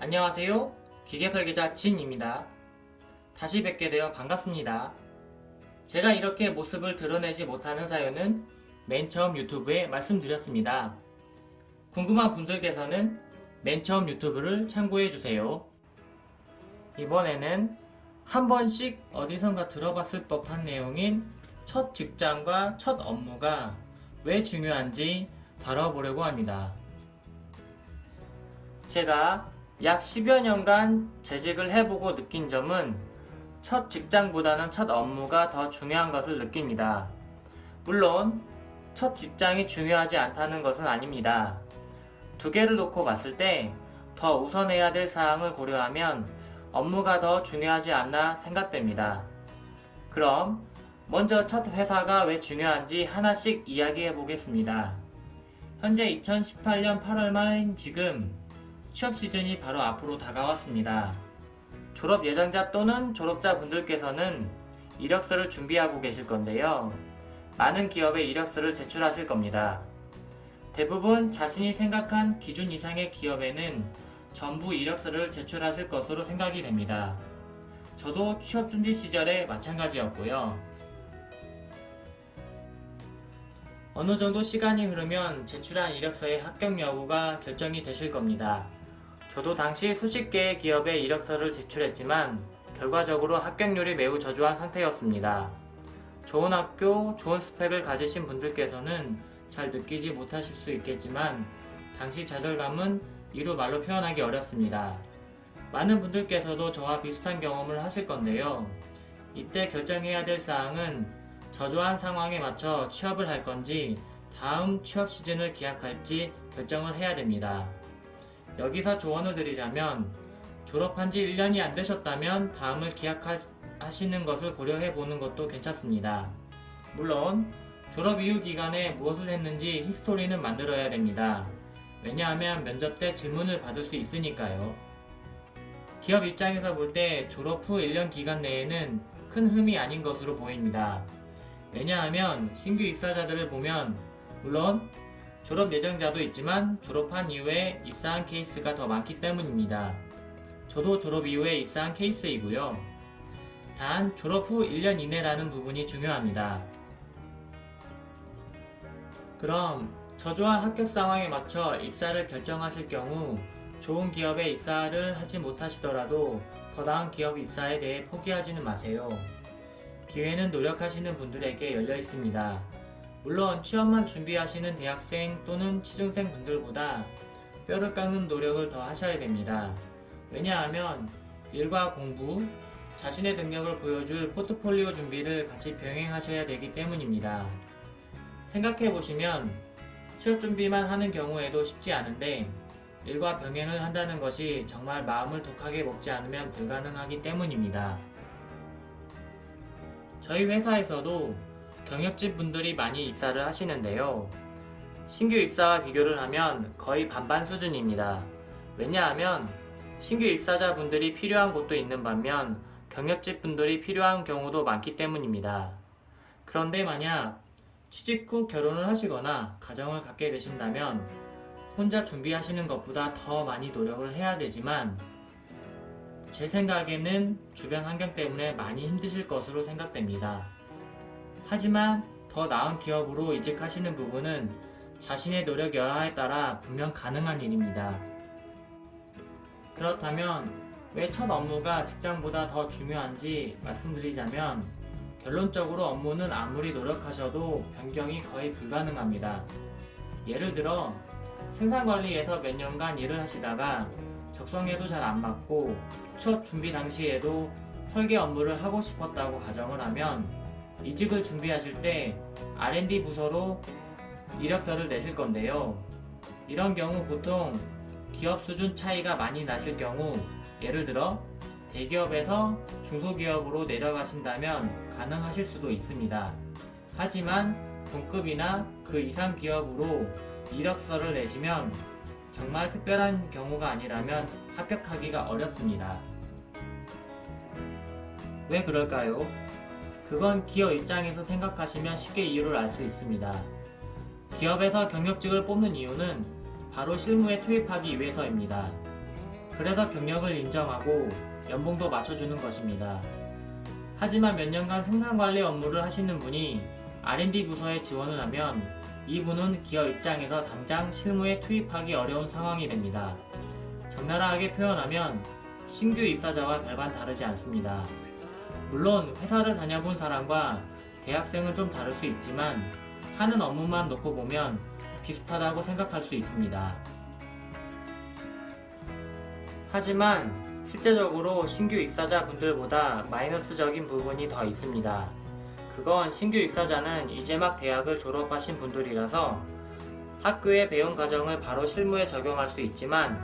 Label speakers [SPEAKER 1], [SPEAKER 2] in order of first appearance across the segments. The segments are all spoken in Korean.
[SPEAKER 1] 안녕하세요. 기계설계자 진입니다. 다시 뵙게 되어 반갑습니다. 제가 이렇게 모습을 드러내지 못하는 사연은 맨 처음 유튜브에 말씀드렸습니다. 궁금한 분들께서는 맨 처음 유튜브를 참고해주세요. 이번에는 한 번씩 어디선가 들어봤을 법한 내용인 첫 직장과 첫 업무가 왜 중요한지 다뤄보려고 합니다. 제가 약 10여 년간 재직을 해보고 느낀 점은 첫 직장보다는 첫 업무가 더 중요한 것을 느낍니다. 물론 첫 직장이 중요하지 않다는 것은 아닙니다. 두 개를 놓고 봤을 때 더 우선해야 될 사항을 고려하면 업무가 더 중요하지 않나 생각됩니다. 그럼 먼저 첫 회사가 왜 중요한지 하나씩 이야기해 보겠습니다. 현재 2018년 8월 말인 지금 취업 시즌이 바로 앞으로 다가왔습니다. 졸업 예정자 또는 졸업자 분들께서는 이력서를 준비하고 계실 건데요. 많은 기업에 이력서를 제출하실 겁니다. 대부분 자신이 생각한 기준 이상의 기업에는 전부 이력서를 제출하실 것으로 생각이 됩니다. 저도 취업 준비 시절에 마찬가지였고요. 어느 정도 시간이 흐르면 제출한 이력서의 합격 여부가 결정이 되실 겁니다. 저도 당시 수십 개의 기업에 이력서를 제출했지만 결과적으로 합격률이 매우 저조한 상태였습니다. 좋은 학교, 좋은 스펙을 가지신 분들께서는 잘 느끼지 못하실 수 있겠지만 당시 좌절감은 이루 말로 표현하기 어렵습니다. 많은 분들께서도 저와 비슷한 경험을 하실 건데요. 이때 결정해야 될 사항은 저조한 상황에 맞춰 취업을 할 건지 다음 취업 시즌을 기약할지 결정을 해야 됩니다. 여기서 조언을 드리자면 졸업한 지 1년이 안 되셨다면 다음을 기약하시는 것을 고려해 보는 것도 괜찮습니다. 물론 졸업 이후 기간에 무엇을 했는지 히스토리는 만들어야 됩니다. 왜냐하면 면접 때 질문을 받을 수 있으니까요. 기업 입장에서 볼 때 졸업 후 1년 기간 내에는 큰 흠이 아닌 것으로 보입니다. 왜냐하면 신규 입사자들을 보면 물론 졸업 예정자도 있지만 졸업한 이후에 입사한 케이스가 더 많기 때문입니다. 저도 졸업 이후에 입사한 케이스이고요. 단 졸업 후 1년 이내라는 부분이 중요합니다. 그럼 저조한 합격 상황에 맞춰 입사를 결정하실 경우 좋은 기업에 입사를 하지 못하시더라도 더 나은 기업 입사에 대해 포기하지는 마세요. 기회는 노력하시는 분들에게 열려 있습니다. 물론 취업만 준비하시는 대학생 또는 취준생 분들보다 뼈를 깎는 노력을 더 하셔야 됩니다. 왜냐하면 일과 공부, 자신의 능력을 보여줄 포트폴리오 준비를 같이 병행하셔야 되기 때문입니다. 생각해보시면 취업 준비만 하는 경우에도 쉽지 않은데 일과 병행을 한다는 것이 정말 마음을 독하게 먹지 않으면 불가능하기 때문입니다. 저희 회사에서도 경력직 분들이 많이 입사를 하시는데요. 신규 입사와 비교를 하면 거의 반반 수준입니다. 왜냐하면 신규 입사자 분들이 필요한 곳도 있는 반면 경력직 분들이 필요한 경우도 많기 때문입니다. 그런데 만약 취직 후 결혼을 하시거나 가정을 갖게 되신다면 혼자 준비하시는 것보다 더 많이 노력을 해야 되지만 제 생각에는 주변 환경 때문에 많이 힘드실 것으로 생각됩니다. 하지만 더 나은 기업으로 이직하시는 부분은 자신의 노력 여하에 따라 분명 가능한 일입니다. 그렇다면 왜 첫 업무가 직장보다 더 중요한지 말씀드리자면 결론적으로 업무는 아무리 노력하셔도 변경이 거의 불가능합니다. 예를 들어 생산관리에서 몇 년간 일을 하시다가 적성에도 잘 안 맞고 취업 준비 당시에도 설계 업무를 하고 싶었다고 가정을 하면 이직을 준비하실 때 R&D 부서로 이력서를 내실 건데요. 이런 경우 보통 기업 수준 차이가 많이 나실 경우 예를 들어 대기업에서 중소기업으로 내려가신다면 가능하실 수도 있습니다. 하지만 동급이나 그 이상 기업으로 이력서를 내시면 정말 특별한 경우가 아니라면 합격하기가 어렵습니다. 왜 그럴까요? 그건 기업 입장에서 생각하시면 쉽게 이유를 알 수 있습니다. 기업에서 경력직을 뽑는 이유는 바로 실무에 투입하기 위해서입니다. 그래서 경력을 인정하고 연봉도 맞춰주는 것입니다. 하지만 몇 년간 생산관리 업무를 하시는 분이 R&D 부서에 지원을 하면 이분은 기업 입장에서 당장 실무에 투입하기 어려운 상황이 됩니다. 적나라하게 표현하면 신규 입사자와 별반 다르지 않습니다. 물론 회사를 다녀본 사람과 대학생은 좀 다를 수 있지만 하는 업무만 놓고 보면 비슷하다고 생각할 수 있습니다. 하지만 실제적으로 신규 입사자 분들보다 마이너스적인 부분이 더 있습니다. 그건 신규 입사자는 이제 막 대학을 졸업하신 분들이라서 학교에 배운 과정을 바로 실무에 적용할 수 있지만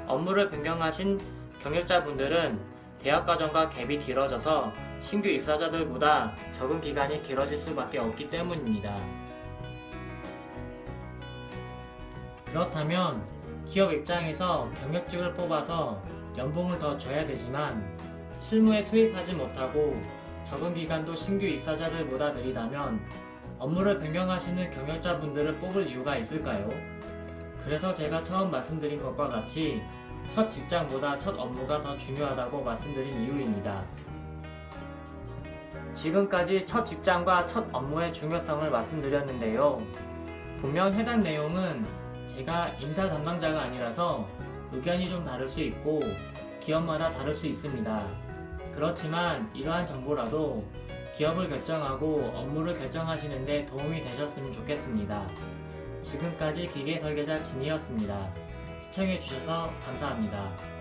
[SPEAKER 1] 업무를 변경하신 경력자분들은 대학 과정과 갭이 길어져서 신규 입사자들보다 적응 기간이 길어질 수밖에 없기 때문입니다. 그렇다면 기업 입장에서 경력직을 뽑아서 연봉을 더 줘야 되지만 실무에 투입하지 못하고 적응 기간도 신규 입사자들보다 느리다면 업무를 변경하시는 경력자분들을 뽑을 이유가 있을까요? 그래서 제가 처음 말씀드린 것과 같이 첫 직장보다 첫 업무가 더 중요하다고 말씀드린 이유입니다. 지금까지 첫 직장과 첫 업무의 중요성을 말씀드렸는데요. 분명 해당 내용은 제가 인사 담당자가 아니라서 의견이 좀 다를 수 있고 기업마다 다를 수 있습니다. 그렇지만 이러한 정보라도 기업을 결정하고 업무를 결정하시는데 도움이 되셨으면 좋겠습니다. 지금까지 기계설계자 진이었습니다. 시청해주셔서 감사합니다.